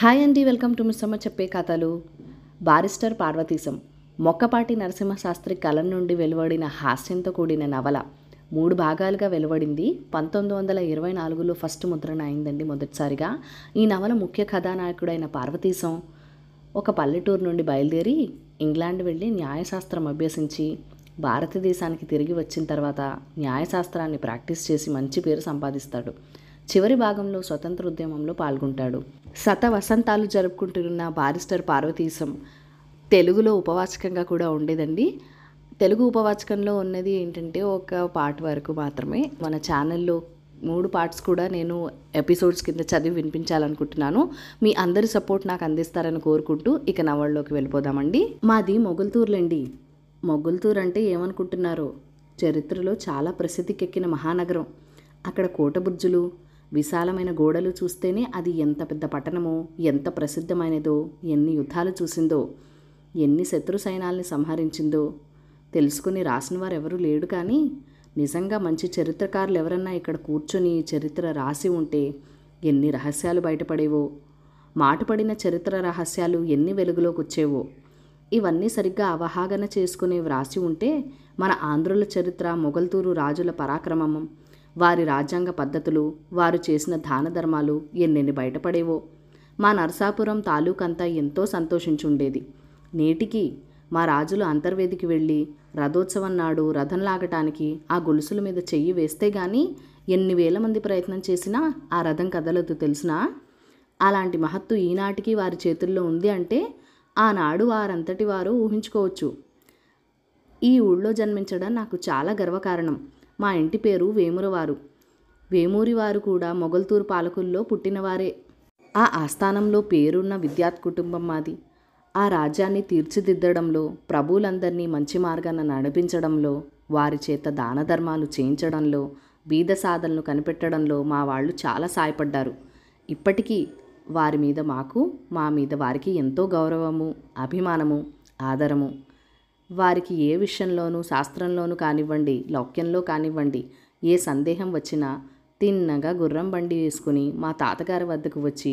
Hi అండి, welcome to Missamma చెప్పే కథలు. బారిస్టర్ పార్వతీశం మొక్కపాటి నరసింహశాస్త్రి కలం నుండి వెలువడిన హాస్యంతో కూడిన నవల 3 భాగాలుగా వెలువడింది. 1924లో ఫస్ట్ ముద్రణ అయిందండి మొదటిసారిగా. ఈ నవల ముఖ్య కథానాయకుడైన పార్వతీశం ఒక పల్లెటూరు నుండి బయలుదేరి ఇంగ్లాండ్ వెళ్ళి న్యాయశాస్త్రం అభ్యసించి భారతదేశానికి తిరిగి వచ్చిన తర్వాత న్యాయశాస్త్రాన్ని ప్రాక్టీస్ చేసి మంచి పేరు సంపాదిస్తాడు. చివరి భాగంలో స్వతంత్ర ఉద్యమంలో పాల్గొంటాడు. వసంతాలు జరుపుకుంటున్న బారిస్టర్ పార్వతీశం తెలుగులో ఉపవాచకంగా కూడా ఉండేదండి. తెలుగు ఉపవాచకంలో ఉన్నది ఏంటంటే ఒక పార్ట్ వరకు మాత్రమే. మన ఛానల్లో 3 పార్ట్స్ కూడా నేను ఎపిసోడ్స్ కింద చదివి వినిపించాలనుకుంటున్నాను. మీ అందరి సపోర్ట్ నాకు అందిస్తారని కోరుకుంటూ ఇక నవల్లోకి వెళ్ళిపోదామండి. మాది మొగుల్తూరులేండి. మొగుల్తూరు అంటే ఏమనుకుంటున్నారో, చరిత్రలో చాలా ప్రసిద్ధికెక్కిన మహానగరం. అక్కడ కోటబుర్జులు, విశాలమైన గోడలు చూస్తేనే అది ఎంత పెద్ద పట్టణమో, ఎంత ప్రసిద్ధమైనదో, ఎన్ని యుద్ధాలు చూసిందో, ఎన్ని శత్రు సైన్యాల్ని సంహరించిందో తెలుసుకుని రాసిన వారు ఎవరూ లేడు. కానీ నిజంగా మంచి చరిత్రకారులు ఎవరన్నా ఇక్కడ కూర్చొని చరిత్ర రాసి ఉంటే ఎన్ని రహస్యాలు బయటపడేవో, మాటుపడిన చరిత్ర రహస్యాలు ఎన్ని వెలుగులోకి వచ్చేవో. ఇవన్నీ సరిగ్గా అవగాహన చేసుకుని వ్రాసి ఉంటే మన ఆంధ్రుల చరిత్ర, మొగల్తూరు రాజుల పరాక్రమం, వారి రాజ్యాంగ పద్ధతులు, వారు చేసిన దాన ధర్మాలు ఎన్నెన్ని బయటపడేవో. మా నరసాపురం తాలూకంతా ఎంతో సంతోషించుండేది. నేటికి మా రాజులు అంతర్వేదికి వెళ్ళి రథోత్సవం నాడు రథం లాగటానికి ఆ గొలుసుల మీద చెయ్యి వేస్తే గానీ ఎన్ని వేల మంది ప్రయత్నం చేసినా ఆ రథం కదలదు తెలిసినా. అలాంటి మహత్తు ఈనాటికి వారి చేతుల్లో ఉంది అంటే ఆనాడు వారంతటి వారు ఊహించుకోవచ్చు. ఈ ఊళ్ళో జన్మించడం నాకు చాలా గర్వకారణం. మా ఇంటి పేరు వేమూరవారు. వేమూరివారు కూడా మొగల్తూరు పాలకుల్లో పుట్టినవారే. ఆ ఆస్థానంలో పేరున్న విద్యాత్ కుటుంబం మాది. ఆ రాజ్యాన్ని తీర్చిదిద్దడంలో, ప్రభువులందరినీ మంచి మార్గాన నడిపించడంలో, వారి చేత దాన ధర్మాలు చేయించడంలో, బీద సాధనలు కనిపెట్టడంలో మా వాళ్ళు చాలా సాయపడ్డారు. ఇప్పటికీ వారి మీద మాకు, మా మీద వారికి ఎంతో గౌరవము, అభిమానము, ఆదరము. వారికి ఏ విషయంలోనూ, శాస్త్రంలోనూ కానివ్వండి, లౌక్యంలో కానివ్వండి, ఏ సందేహం వచ్చినా తిన్నగా గుర్రం బండి వేసుకుని మా తాతగారి వద్దకు వచ్చి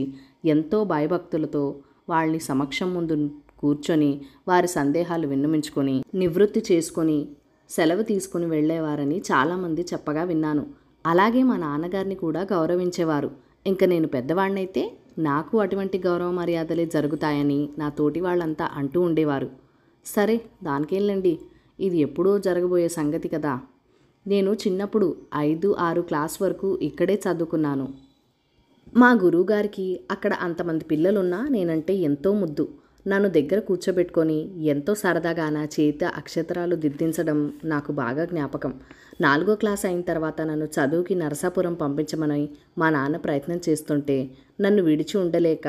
ఎంతో భయభక్తులతో వాళ్ళని సమక్షం ముందు కూర్చొని వారి సందేహాలు విన్నమించుకొని నివృత్తి చేసుకొని సెలవు తీసుకుని వెళ్ళేవారని చాలామంది చెప్పగా విన్నాను. అలాగే మా నాన్నగారిని కూడా గౌరవించేవారు. ఇంక నేను పెద్దవాడినైతే నాకు అటువంటి గౌరవ మర్యాదలే జరుగుతాయని నా తోటి వాళ్ళంతా అంటూ ఉండేవారు. సరే, దానికేంలేండి, ఇది ఎప్పుడో జరగబోయే సంగతి కదా. నేను చిన్నప్పుడు 5, 6 క్లాస్ వరకు ఇక్కడే చదువుకున్నాను. మా గురువుగారికి అక్కడ అంతమంది పిల్లలున్నా నేనంటే ఎంతో ముద్దు. నన్ను దగ్గర కూర్చోబెట్టుకొని ఎంతో సరదాగా నా చేత అక్షరాలు దిద్దించడం నాకు బాగా జ్ఞాపకం. 4వ క్లాస్ అయిన తర్వాత నన్ను చదువుకి నరసాపురం పంపించమని మా నాన్న ప్రయత్నం చేస్తుంటే నన్ను విడిచి ఉండలేక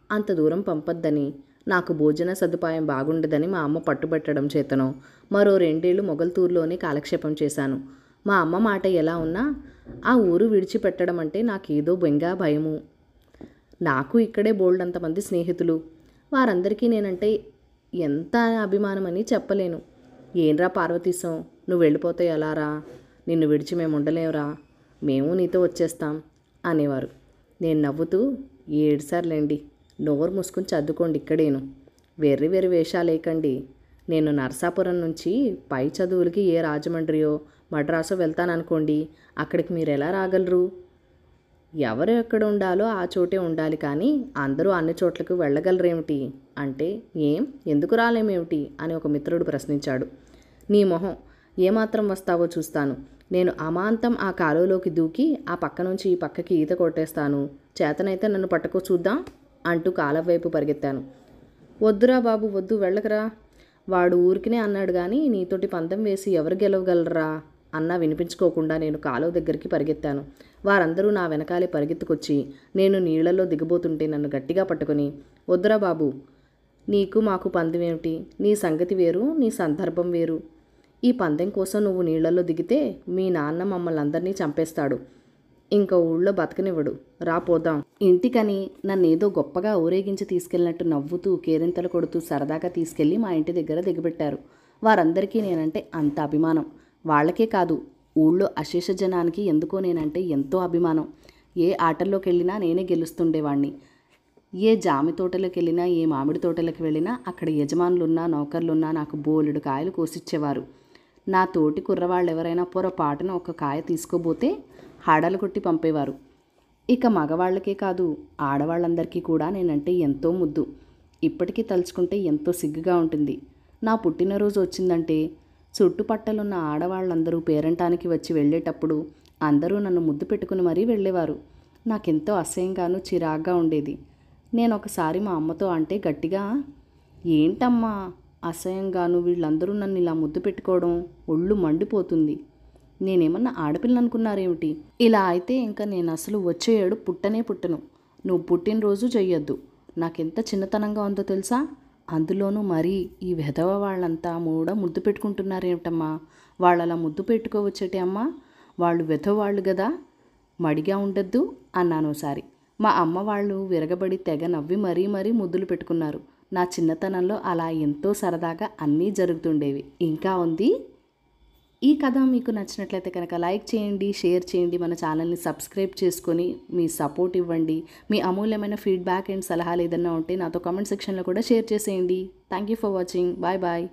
అంత దూరం పంపొద్దని, నాకు భోజన సదుపాయం బాగుండదని మా అమ్మ పట్టుబట్టడం చేతనో మరో 2 ఏళ్ళు మొగల్తూరులోనే కాలక్షేపం చేశాను. మా అమ్మ మాట ఎలా ఉన్నా ఆ ఊరు విడిచిపెట్టడం అంటే నాకేదో బెంగ, భయము. నాకు ఇక్కడే బోల్డంతమంది స్నేహితులు. వారందరికీ నేనంటే ఎంత అభిమానమని చెప్పలేను. ఏంరా పార్వతీశం, నువ్వు వెళ్ళిపోతే ఎలారా? నిన్ను విడిచి మేము ఉండలేవురా, మేము నీతో వచ్చేస్తాం అనేవారు. నేను నవ్వుతూ, ఏడ్సార్లేండి, నోరు మూసుకుని చదువుకోండి ఇక్కడేను, వెర్రి వేషాలేకండి. నేను నరసాపురం నుంచి పై చదువులకి ఏ రాజమండ్రియో మద్రాసో వెళ్తాననుకోండి, అక్కడికి మీరు ఎలా రాగలరు? ఎవరు ఎక్కడ ఉండాలో ఆ చోటే ఉండాలి, కానీ అందరూ అన్ని చోట్లకు వెళ్ళగలరేమిటి అంటే, ఎందుకు రాలేమేమిటి అని ఒక మిత్రుడు ప్రశ్నించాడు. నీ మొహం, ఏమాత్రం వస్తావో చూస్తాను. నేను అమాంతం ఆ కాలువలోకి దూకి ఆ పక్క నుంచి ఈ పక్కకి ఈత కొట్టేస్తాను. చేతనైతే నన్ను పట్టుకో చూద్దాం అంటూ కాలువ వైపు పరిగెత్తాను. వద్దురా బాబు, వద్దు, వెళ్ళకరా. వాడు ఊరికినే అన్నాడు కానీ నీతోటి పందెం వేసి ఎవరు గెలవగలరా అన్నా వినిపించుకోకుండా నేను కాలువ దగ్గరికి పరిగెత్తాను. వారందరూ నా వెనకాలే పరిగెత్తుకొచ్చి నేను నీళ్లలో దిగబోతుంటే నన్ను గట్టిగా పట్టుకొని, వద్దురా బాబు, నీకు మాకు పందెం ఏమిటి? నీ సంగతి వేరు, నీ సందర్భం వేరు. ఈ పందెం కోసం నువ్వు నీళ్లలో దిగితే మీ నాన్న మమ్మల్ని అందరినీ చంపేస్తాడు, ఇంకో ఊళ్ళో బతకనివ్వడు, రాపోదాం. ఇంటికని నన్నేదో గొప్పగా ఊరేగించి తీసుకెళ్ళినట్టు నవ్వుతూ కేరింతలు కొడుతూ సరదాగా తీసుకెళ్ళి మా ఇంటి దగ్గర దిగబెట్టారు. వారందరికీ నేనంటే అంత అభిమానం. వాళ్ళకే కాదు, ఊళ్ళో అశేష జనానికి ఎందుకో నేనంటే ఎంతో అభిమానం. ఏ ఆటల్లోకి వెళ్ళినా నేనే గెలుస్తుండేవాణ్ణి. ఏ జామి తోటలకు వెళ్ళినా ఏ మామిడి తోటలకు వెళ్ళినా అక్కడ యజమానులున్నా నౌకర్లున్నా నాకు బోలెడు కాయలు కోసిచ్చేవారు. నా తోటి కుర్రవాళ్ళు ఎవరైనా పొరపాటున ఒక కాయ తీసుకోబోతే హడలు కొట్టి పంపేవారు. ఇక మగవాళ్ళకే కాదు ఆడవాళ్ళందరికీ కూడా నేనంటే ఎంతో ముద్దు. ఇప్పటికీ తలుచుకుంటే ఎంతో సిగ్గుగా ఉంటుంది. నా పుట్టినరోజు వచ్చిందంటే చుట్టుపక్కలున్న ఆడవాళ్ళందరూ పేరంటానికి వచ్చి వెళ్ళేటప్పుడు అందరూ నన్ను ముద్దు పెట్టుకుని మరీ వెళ్ళేవారు. నాకెంతో అసహ్యంగాను చిరాగ్గా ఉండేది. నేను ఒకసారి మా అమ్మతో అంటే గట్టిగా, ఏంటమ్మా అసహ్యంగాను వీళ్ళందరూ నన్ను ఇలా ముద్దు పెట్టుకోవడం, ఒళ్ళు మండిపోతుంది. నేనేమన్నా ఆడపిల్ల అనుకున్నారేమిటి? ఇలా అయితే ఇంకా నేను అసలు వచ్చే ఏడు పుట్టను. నువ్వు పుట్టినరోజు చెయ్యొద్దు. నాకెంత చిన్నతనంగా ఉందో తెలుసా? అందులోనూ మరీ ఈ వెధవ వాళ్ళంతా కూడా ముద్దు పెట్టుకుంటున్నారేమిటమ్మా? వాళ్ళు అలా ముద్దు పెట్టుకోవచ్చేటే అమ్మా? వాళ్ళు వెధవ వాళ్ళు కదా, మడిగా ఉండద్దు అన్నాను ఒకసారి. మా అమ్మ వాళ్ళు విరగబడి తెగ నవ్వి మరీ ముద్దులు పెట్టుకున్నారు. నా చిన్నతనంలో అలా ఎంతో సరదాగా అన్నీ జరుగుతుండేవి. ఇంకా ఉంది. ఈ కథ మీకు నచ్చినట్లయితే కనుక లైక్ చేయండి, షేర్ చేయండి, మన ఛానల్ని సబ్స్క్రైబ్ చేసుకొని మీ సపోర్ట్ ఇవ్వండి. మీ అమూల్యమైన ఫీడ్బ్యాక్ అండ్ సలహాలు ఏదైనా ఉంటే నాతో కామెంట్ సెక్షన్లో కూడా షేర్ చేసేయండి. Thank you for watching. Bye bye.